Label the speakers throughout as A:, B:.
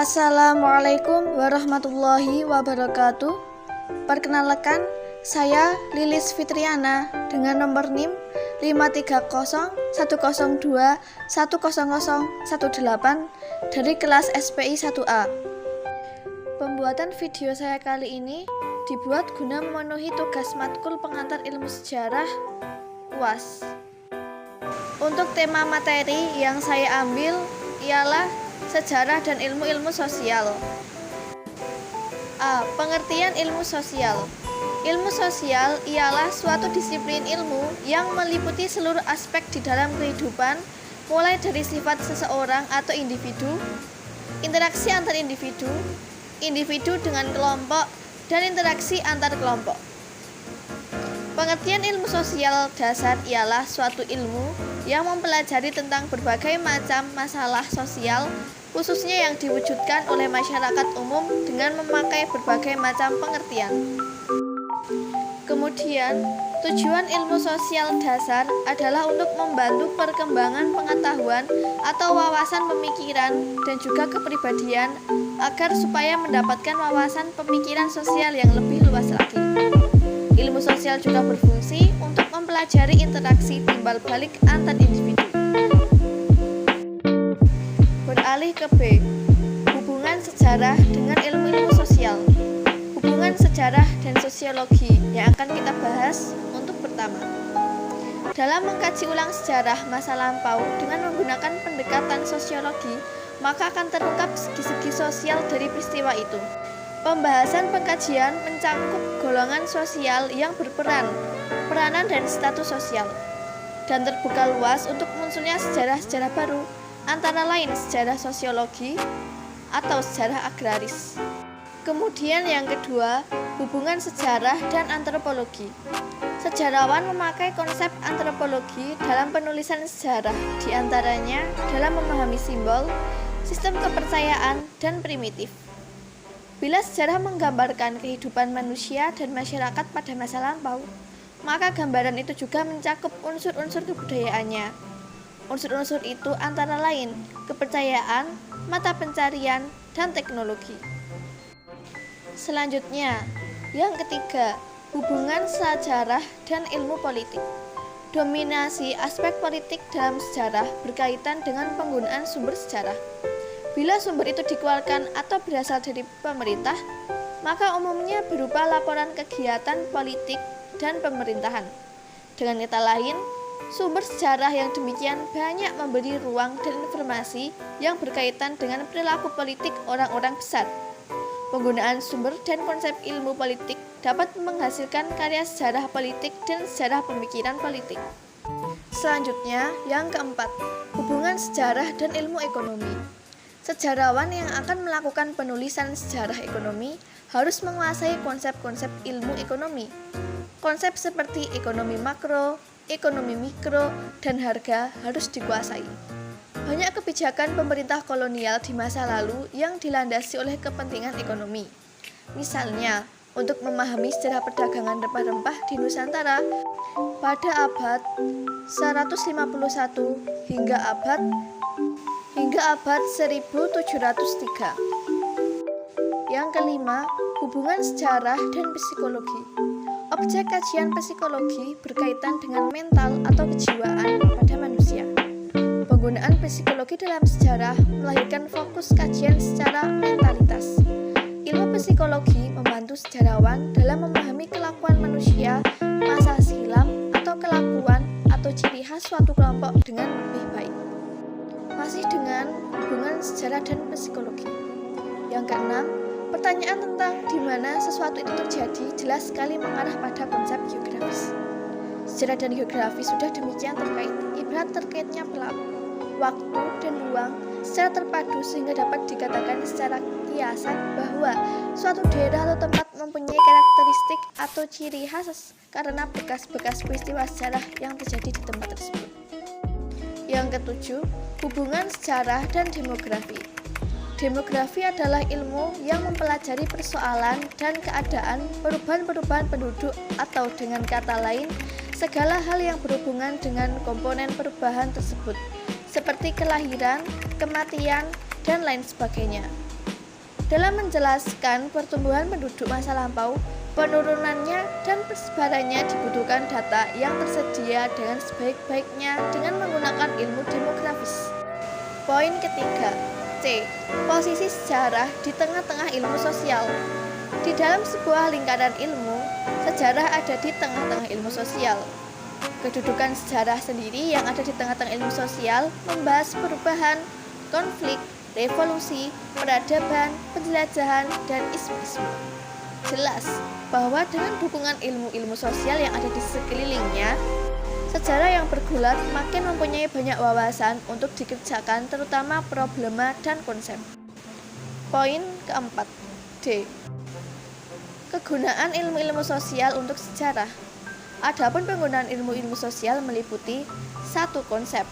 A: Assalamualaikum warahmatullahi wabarakatuh. Perkenalkan, saya Lilis Fitriana dengan nomor NIM 53010210018 dari kelas SPI 1A. Pembuatan video saya kali ini dibuat guna memenuhi tugas matkul pengantar ilmu sejarah UAS. Untuk tema materi yang saya ambil ialah sejarah dan ilmu-ilmu sosial. A. Pengertian ilmu sosial. Ilmu sosial ialah suatu disiplin ilmu yang meliputi seluruh aspek di dalam kehidupan, mulai dari sifat seseorang atau individu, interaksi antar individu, individu dengan kelompok, dan interaksi antar kelompok. Pengertian ilmu sosial dasar ialah suatu ilmu yang mempelajari tentang berbagai macam masalah sosial, khususnya yang diwujudkan oleh masyarakat umum dengan memakai berbagai macam pengertian. Kemudian, tujuan ilmu sosial dasar adalah untuk membantu perkembangan pengetahuan atau wawasan pemikiran dan juga kepribadian agar supaya mendapatkan wawasan pemikiran sosial yang lebih luas lagi. Ilmu sosial juga berfungsi untuk mempelajari interaksi timbal balik antar individu. Beralih ke B. Hubungan sejarah dengan ilmu-ilmu sosial. Hubungan sejarah dan sosiologi yang akan kita bahas untuk pertama. Dalam mengkaji ulang sejarah masa lampau dengan menggunakan pendekatan sosiologi, maka akan terungkap segi-segi sosial dari peristiwa itu. Pembahasan pengkajian mencakup golongan sosial yang berperan, peranan dan status sosial, dan terbuka luas untuk munculnya sejarah-sejarah baru, antara lain sejarah sosiologi atau sejarah agraris. Kemudian yang kedua, hubungan sejarah dan antropologi. Sejarawan memakai konsep antropologi dalam penulisan sejarah, diantaranya dalam memahami simbol, sistem kepercayaan, dan primitif. Bila sejarah menggambarkan kehidupan manusia dan masyarakat pada masa lampau, maka gambaran itu juga mencakup unsur-unsur kebudayaannya. Unsur-unsur itu antara lain kepercayaan, mata pencarian, dan teknologi. Selanjutnya, yang ketiga, hubungan sejarah dan ilmu politik. Dominasi aspek politik dalam sejarah berkaitan dengan penggunaan sumber sejarah. Bila sumber itu dikeluarkan atau berasal dari pemerintah, maka umumnya berupa laporan kegiatan politik dan pemerintahan. Dengan kata lain, sumber sejarah yang demikian banyak memberi ruang dan informasi yang berkaitan dengan perilaku politik orang-orang besar. Penggunaan sumber dan konsep ilmu politik dapat menghasilkan karya sejarah politik dan sejarah pemikiran politik. Selanjutnya, yang keempat, hubungan sejarah dan ilmu ekonomi. Sejarawan yang akan melakukan penulisan sejarah ekonomi harus menguasai konsep-konsep ilmu ekonomi. Konsep seperti ekonomi makro, ekonomi mikro, dan harga harus dikuasai. Banyak kebijakan pemerintah kolonial di masa lalu yang dilandasi oleh kepentingan ekonomi. Misalnya, untuk memahami sejarah perdagangan rempah-rempah di Nusantara pada abad 151 hingga abad 1703. Yang kelima, hubungan sejarah dan psikologi. Objek kajian psikologi berkaitan dengan mental atau kejiwaan pada manusia. Penggunaan psikologi dalam sejarah melahirkan fokus kajian secara mentalitas. Ilmu psikologi membantu sejarawan dalam memahami kelakuan manusia masa silam atau kelakuan atau ciri khas suatu kelompok dengan lebih baik. Masih dengan hubungan sejarah dan psikologi. Yang keenam, pertanyaan tentang di mana sesuatu itu terjadi jelas sekali mengarah pada konsep geografis. Sejarah dan geografi sudah demikian terkait, ibarat terkaitnya pelaku, waktu, dan ruang secara terpadu sehingga dapat dikatakan secara kiasan bahwa suatu daerah atau tempat mempunyai karakteristik atau ciri khas karena bekas-bekas peristiwa sejarah yang terjadi di tempat tersebut. Yang ketujuh, hubungan sejarah dan demografi. Demografi adalah ilmu yang mempelajari persoalan dan keadaan perubahan-perubahan penduduk atau dengan kata lain, segala hal yang berhubungan dengan komponen perubahan tersebut, seperti kelahiran, kematian, dan lain sebagainya. dalam menjelaskan pertumbuhan penduduk masa lampau, penurunannya, dan persebarannya dibutuhkan data yang tersedia dengan sebaik-baiknya dengan menggunakan ilmu demografis. Poin ketiga, C. Posisi sejarah di tengah-tengah ilmu sosial. Di dalam sebuah lingkaran ilmu, sejarah ada di tengah-tengah ilmu sosial. Kedudukan sejarah sendiri yang ada di tengah-tengah ilmu sosial membahas perubahan, konflik, revolusi, peradaban, penjelajahan, dan isme-isme. Jelas bahwa dengan dukungan ilmu-ilmu sosial yang ada di sekelilingnya, sejarah yang bergulat makin mempunyai banyak wawasan untuk dikerjakan, terutama problema dan konsep. Poin keempat, D. Kegunaan ilmu-ilmu sosial untuk sejarah. Adapun penggunaan ilmu-ilmu sosial meliputi satu konsep.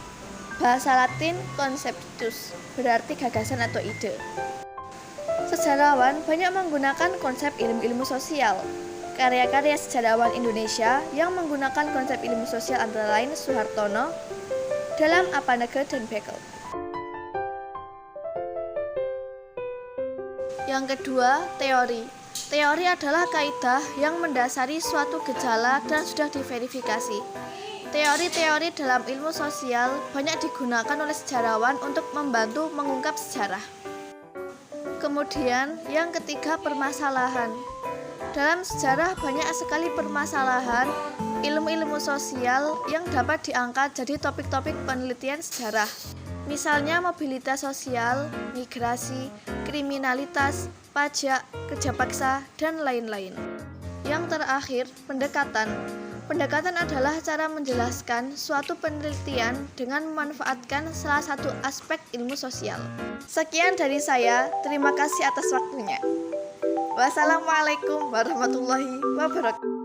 A: Bahasa Latin conceptus, berarti gagasan atau ide. Sejarawan banyak menggunakan konsep ilmu-ilmu sosial. Karya-karya sejarawan Indonesia yang menggunakan konsep ilmu sosial antara lain Soehartono dalam Apanege dan Bekel. Yang kedua, teori. Teori adalah kaidah yang mendasari suatu gejala dan sudah diverifikasi. Teori-teori dalam ilmu sosial banyak digunakan oleh sejarawan untuk membantu mengungkap sejarah. Kemudian, yang ketiga, permasalahan. Dalam sejarah banyak sekali permasalahan ilmu-ilmu sosial yang dapat diangkat jadi topik-topik penelitian sejarah. Misalnya mobilitas sosial, migrasi, kriminalitas, pajak, kerja paksa, dan lain-lain. Yang terakhir, pendekatan. Pendekatan adalah cara menjelaskan suatu penelitian dengan memanfaatkan salah satu aspek ilmu sosial. Sekian dari saya, terima kasih atas waktunya. Wassalamualaikum warahmatullahi wabarakatuh.